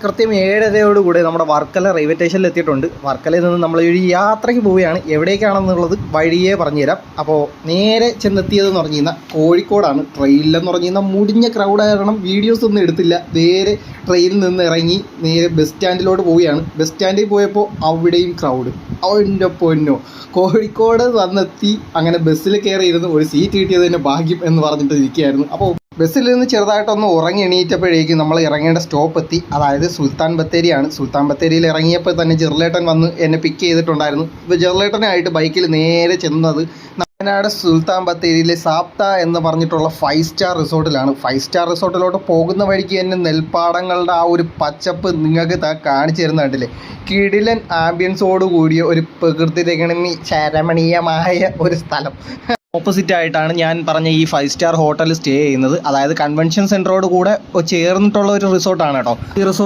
കൃത്യം 7:30 നമ്മുടെ വർക്കല റെയിൽവേ സ്റ്റേഷനിൽ എത്തിയിട്ടുണ്ട്. വർക്കലയിൽ നിന്ന് നമ്മൾ ഒരു യാത്രയ്ക്ക് പോവുകയാണ്. എവിടേക്കാണെന്നുള്ളത് വഴിയേ പറഞ്ഞുതരാം. അപ്പോൾ നേരെ ചെന്നെത്തിയതെന്ന് പറഞ്ഞു കഴിഞ്ഞാൽ കോഴിക്കോടാണ്. ട്രെയിനിലെന്ന് പറഞ്ഞു കഴിഞ്ഞാൽ മുടിഞ്ഞ ക്രൗഡ് കാരണം വീഡിയോസ് ഒന്നും എടുത്തില്ല. നേരെ ട്രെയിനിൽ നിന്ന് ഇറങ്ങി നേരെ ബസ് സ്റ്റാൻഡിലോട്ട് പോവുകയാണ്. ബസ് സ്റ്റാൻഡിൽ പോയപ്പോൾ അവിടെയും ക്രൗഡ്. അവൻ്റെ പൊന്നോ, കോഴിക്കോട് വന്നെത്തി. അങ്ങനെ ബസ്സിൽ കയറിയിരുന്ന് ഒരു സീറ്റ് കിട്ടിയത് തന്നെ ഭാഗ്യം എന്ന് പറഞ്ഞിട്ട് ഇരിക്കുകയായിരുന്നു. അപ്പോൾ ബസ്സിൽ നിന്ന് ചെറുതായിട്ടൊന്ന് ഉറങ്ങി എണീറ്റപ്പോഴേക്കും നമ്മൾ ഇറങ്ങേണ്ട സ്റ്റോപ്പ് എത്തി. അതായത് സുൽത്താൻ ബത്തേരിയാണ്. സുൽത്താൻ ബത്തേരിയിൽ ഇറങ്ങിയപ്പോൾ തന്നെ ജെർലേട്ടൻ വന്ന് എന്നെ പിക്ക് ചെയ്തിട്ടുണ്ടായിരുന്നു. ഇപ്പോൾ ജെർലേട്ടനായിട്ട് ബൈക്കിൽ നേരെ ചെന്നത് വയനാട് സുൽത്താൻ ബത്തേരിയിലെ സാപ്ത എന്ന് പറഞ്ഞിട്ടുള്ള 5 സ്റ്റാർ റിസോർട്ടിലാണ്. 5 സ്റ്റാർ റിസോർട്ടിലോട്ട് പോകുന്ന വഴിക്ക് തന്നെ നെൽപ്പാടങ്ങളുടെ ആ ഒരു പച്ചപ്പ് നിങ്ങൾക്ക് കാണിച്ചു തരുന്ന കണ്ടില്ലേ. കിടിലൻ ആംബിയൻസോട് കൂടിയ ഒരു പ്രകൃതി രമണീയമായ ഒരു സ്ഥലം. ഓപ്പോസിറ്റ് ആയിട്ടാണ് ഞാൻ പറഞ്ഞ ഈ 5 സ്റ്റാർ ഹോട്ടൽ സ്റ്റേ ചെയ്യുന്നത്. അതായത് കൺവെൻഷൻ സെൻറ്ററോട് കൂടെ ചേർന്നിട്ടുള്ള ഒരു റിസോർട്ടാണ് കേട്ടോ. ഈ റിസോർട്ട്